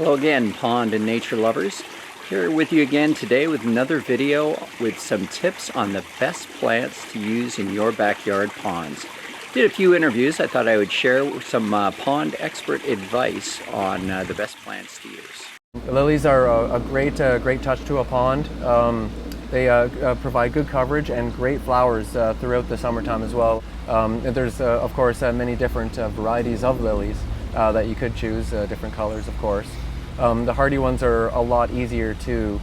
Hello again, pond and nature lovers. Here with you again today with another video with some tips on the best plants to use in your backyard ponds. Did a few interviews. I thought I would share some pond expert advice on the best plants to use. Lilies are a great touch to a pond. They provide good coverage and great flowers throughout the summertime as well. There's of course many different varieties of lilies that you could choose, different colors of course. The hardy ones are a lot easier to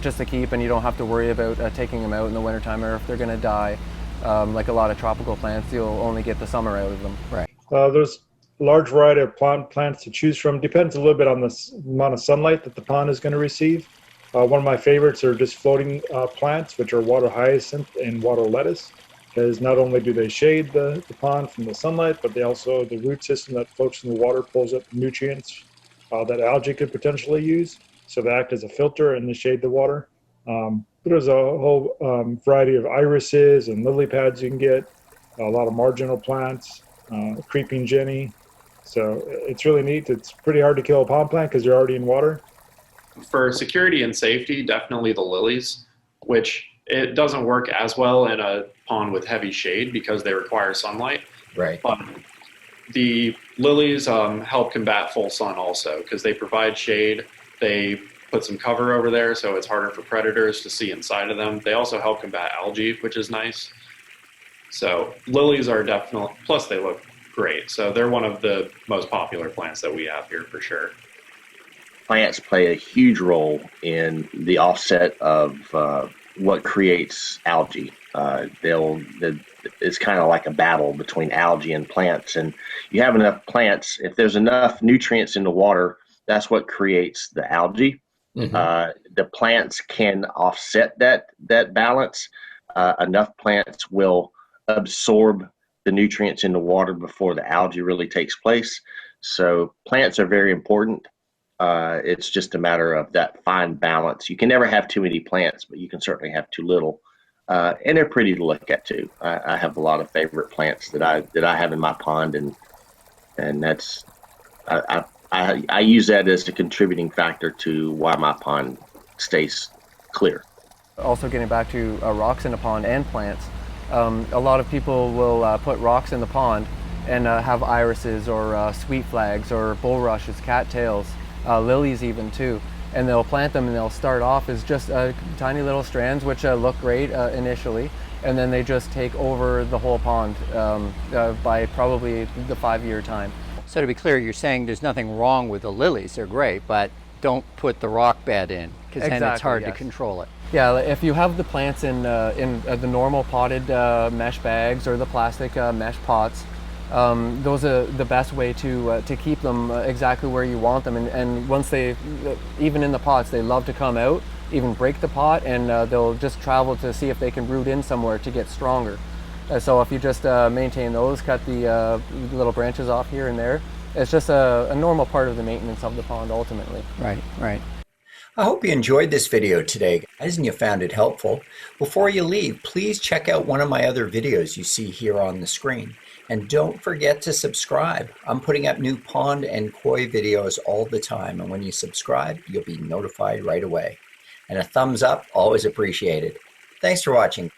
just to keep, and you don't have to worry about taking them out in the wintertime or if they're going to die. Like a lot of tropical plants, you'll only get the summer out of them. Right. There's a large variety of plants to choose from. Depends a little bit on the amount of sunlight that the pond is going to receive. One of my favorites are just floating plants, which are water hyacinth and water lettuce, because not only do they shade the pond from the sunlight, but they also, the root system that floats in the water pulls up nutrients that algae could potentially use. So they act as a filter and they shade the water. But there's a whole variety of irises and lily pads you can get, a lot of marginal plants, creeping jenny. So it's really neat. It's pretty hard to kill a pond plant because they're already in water. For security and safety, definitely the lilies, which it doesn't work as well in a pond with heavy shade because they require sunlight. Right. But the lilies help combat full sun also because they provide shade. They put some cover over there so it's harder for predators to see inside of them. They also help combat algae, which is nice. So lilies are definitely, plus they look great. So they're one of the most popular plants that we have here for sure. Plants play a huge role in the offset of what creates algae. It's kind of like a battle between algae and plants, and you have enough plants. If there's enough nutrients in the water, that's what creates the algae. The plants can offset that balance. Enough plants will absorb the nutrients in the water before the algae really takes place. So plants are very important. It's just a matter of that fine balance. You can never have too many plants, but you can certainly have too little. And they're pretty to look at too. I have a lot of favorite plants that I have in my pond, and that's I use that as a contributing factor to why my pond stays clear. Also, getting back to rocks in the pond and plants, a lot of people will put rocks in the pond and have irises or sweet flags or bulrushes, cattails, lilies even too. And they'll plant them and they'll start off as just tiny little strands which look great initially, and then they just take over the whole pond by probably the 5-year time. So to be clear, you're saying there's nothing wrong with the lilies. They're great, but don't put the rock bed in because then it's hard to control it. Yeah, if you have the plants in the normal potted mesh bags or the plastic mesh pots, those are the best way to keep them exactly where you want them. And once they, even in the pots, they love to come out, even break the pot, and they'll just travel to see if they can root in somewhere to get stronger. So if you just maintain those, cut the little branches off here and there, it's just a normal part of the maintenance of the pond ultimately. Right, right. I hope you enjoyed this video today, guys, and you found it helpful. Before you leave, please check out one of my other videos you see here on the screen. And don't forget to subscribe. I'm putting up new pond and koi videos all the time, and when you subscribe, you'll be notified right away. And a thumbs up, always appreciated. Thanks for watching.